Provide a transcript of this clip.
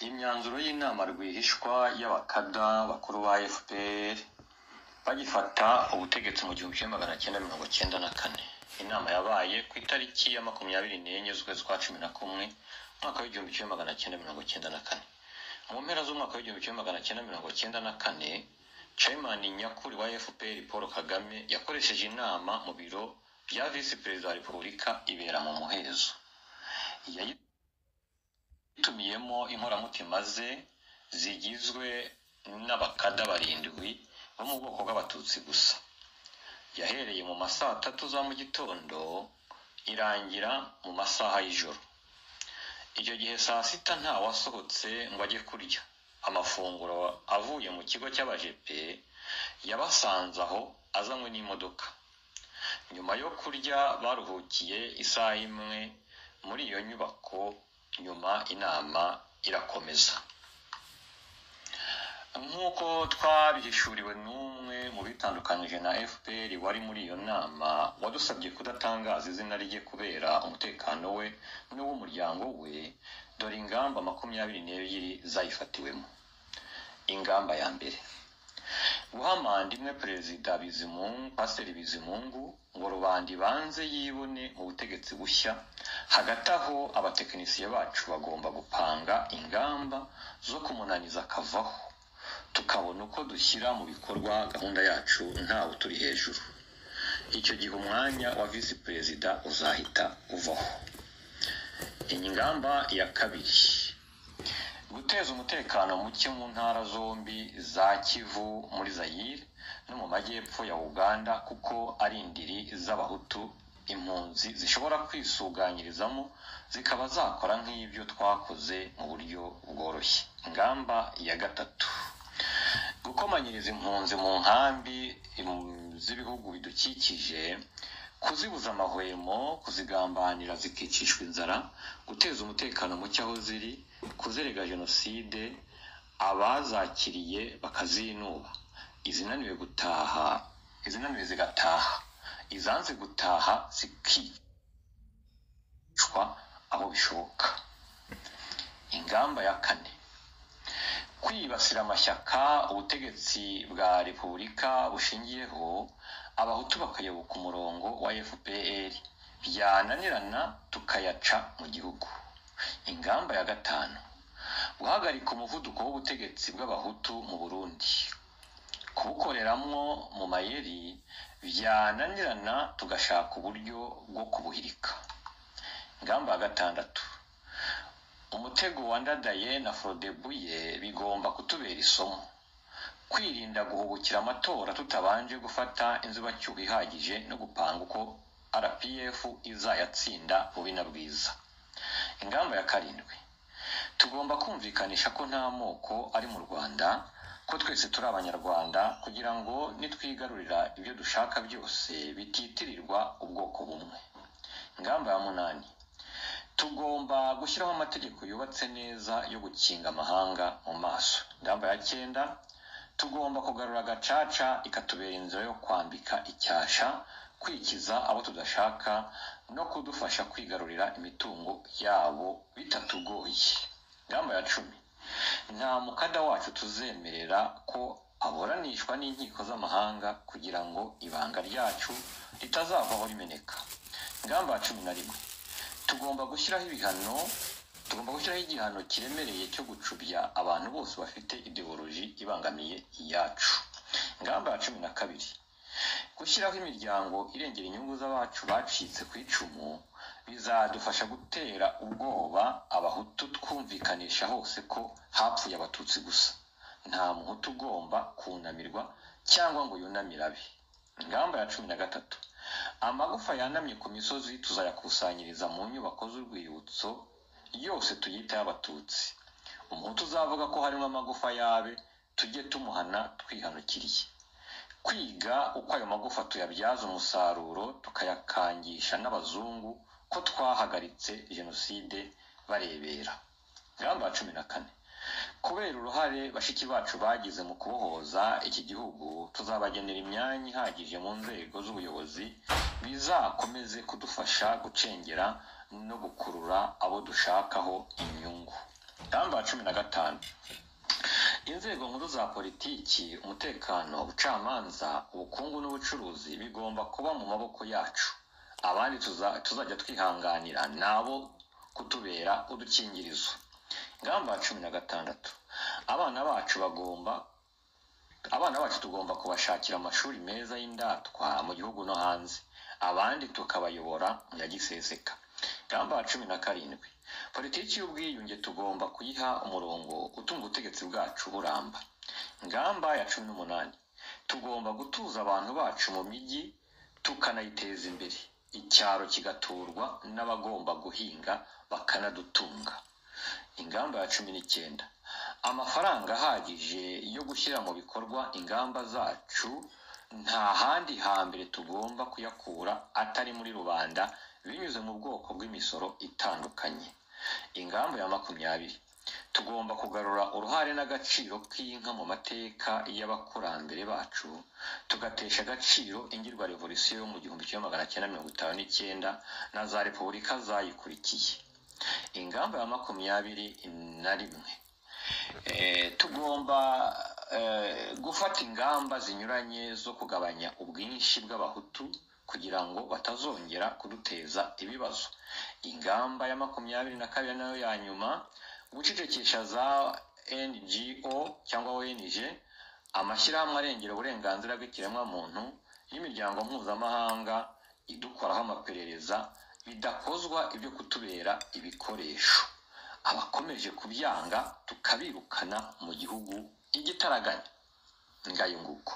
Imyanzuro y'inama rwihishwa y'abakada bakuru ba FPR bagifata ubutegetsi mu 1994. Inama yabaye ku itariki ya 24 z'ukwezi kwa 11 mwaka wa 1994. Mu mpera z'umwaka wa 1994, Chairman nyakuri wa FPR Paul Kagame yakoresheje inama mu biro bya Vice President wa Repubulika ibera mu muhezo. Yayitumiyemo inkoramutima ze zigizwe n'abakada barindwi bo mu bwoko bw'abatutsi gusa. Yahereye mu masaha 3 za mu gitondo irangira mu masaha y'ijoro. Icyo gihe saa 6 nta wasohotse ngo ajye kurya amafunguro avuye mu kigo cy'abajepe, yabasanze aho azanywe n'imodoka. Nyuma yo kurya baruhukiye isaha imwe muri iyo nyubako, nyuma inama irakomeza. Nk'uko twabihishuriwe n'umwe mu bitandukanije na FPR wari muri iyo nama, wadusabye kudatangaza izina rye kubera umutekano we n'uw'umuryango we, dore ingamba 22 zayifatiwemo. Ingamba ya mbere: guhamanda imwe Perezida Bizimungu, Pasiteri Bizimungu, ngo rubanda banze yibone mu butegetsi bushya. Hagati aho abatekinisiye bacu bagomba gupanga ingamba zo kumunaniza akavaho, tukabona uko dushyira mu bikorwa gahunda yacu ntawe turi hejuru. Icyo gihe umwanya wa Vice Perezida uzahita uvaho. Ingamba ya kabiri: guteza umutekano muke mu ntara zombi za Kivu muri Zaire no mu majyepfo ya Uganda, kuko ari indiri z'abahutu impunzi zishobora kwisuganyirizamo zikaba zakora nk'ibyo twakoze mu buryo bworoshye. Ingamba ya gatatu: gukomanyiriza impunzi mu nkambi z'ibihugu bidukikije, kuzibuza amahwemo, kuzigambanira zikicishwa inzara, guteza umutekano muke aho ziri, kuzerega jenoside, abazakiriye bakazinuba, izinaniwe zigataha, izanze gutaha zikicwa aho bishoboka. Ingamba ya kane: kwibasira amashyaka ubutegetsi bwa Repubulika bushingiyeho, abahutu bakayoboka umurongo wa FPR, byananirana tukayaca mu gihugu. Ingamba ya gatanu: guhagarika umuvuduko w'ubutegetsi bw'abahutu mu Burundi, kubukoreramwo mu mayeri, byananirana tugashaka uburyo bwo kubuhirika. Ingamba ya gatandatu: umutego wandadaye na Frodebuye bigomba kutubera isomo, kwirinda guhubukira amatora tutabanje gufata inzibacyuho ihagije no gupanga uko RPF izayatsinda bubi na bwiza. Ingamba ya karindwi: tugomba kumvikanisha ko nta moko ari mu Rwanda, ko twese turi abanyarwanda, kugira ngo nitwigarurira ibyo dushaka byose bititirirwa ubwoko bumwe. Ingamba ya munani: tugomba gushyiraho amategeko yubatse neza yo gukinga amahanga mu maso. Ingamba ya 9: tugomba kugarura gacaca ikatubera inzira yo kwambika icyasha, kwikiza abo tudashaka no kudufasha kwigarurira imitungo yabo bitatugoye. Ingamba ya 10: nta mukada wacu tuzemerera ko aboranishwa n'inkiko z'amahanga kugira ngo ibanga ryacu ritazavaho rimeneka. Ingamba ya 11: tugomba gushyiraho igihano kiremereye cyo gucubya abantu bose bafite ideology ibangamiye iyacu. Ingamba ya 12: gushyiraho imiryango irengera inyungu z'abacu bacitse ku icumu, bizadufasha gutera ubwoba abahutu, twumvikanisha hose ko hapfuye abatutsi gusa, nta muhutu ugomba kunamirwa cyangwa ngo yunamire abe. Ingamba ya 13: amagufa yanamye ku misozi tuzayakusanyiriza mu nyubako z'urwibutso yose tuyita y'abatutsi. Umuhutu uzavuga ko harimo amagufa yabe, tujye tumuhana twihanukiriye. Kwiga uko ayo magufa tuyabyaza umusaruro, tukayakangisha n'abazungu ko twahagaritse jenoside barebera. Ingamba ya 14: kubera uruhare bashiki bacu bagize mu kubohoza iki gihugu, tuzabagenera imyanya ihagije mu nzego z'ubuyobozi, bizakomeze kudufasha gucengera no gukurura abo dushakaho inyungu. ingamba ya 15 inzego nkuru za politiki, umutekano, ubucamanza, ubukungu n'ubucuruzi bigomba kuba mu maboko yacu. Abandi tuzajya twihanganira nabo kutubera udukingirizo. Ingamba ya 16 abana bacu tugomba kubashakira amashuri meza y'indatwa mu gihugu no hanze, abandi tukabayobora ya giseseka. Ingamba ya 17 politiki y'ubwiyunge tugomba kuyiha umurongo utuma ubutegetsi bwacu buramba. Ingamba ya 18 tugomba gutuza abantu bacu mu mijyi tukanayiteza imbere, icyaro kigaturwa n'abagomba guhinga bakanadutunga. Ingamba ya 19 amafaranga ahagije yo gushyira mu bikorwa ingamba zacu nta handi hambere tugomba kuyakura atari muri rubanda binyuze mu bwoko bw'imisoro itandukanye. Ingamba ya 20 tugomba kugarura uruhare n'agaciro k'inka mu mateka y'abakurambere bacu, tugatesha agaciro ingirwa revolution yo mu 1959 na za repubulika zayikurikiye. Ingamba ya 21 tugomba gufata ingamba zinyuranye zo kugabanya ubwinshi bw'abahutu kugira ngo batazongera kuduteza ibibazo. Ingamba ya 22 nayo ya nyuma gucecekesha za NGO cyangwa ONG, amashyirahamwe arengera uburenganzira bw'ikiremwamuntu y'imiryango mpuzamahanga idukoraho amaperereza, bidakozwa ibyo kutubera ibikoresho. Abakomeje kubyanga tukabirukana mu gihugu igitaraganya. Ngayo nguko.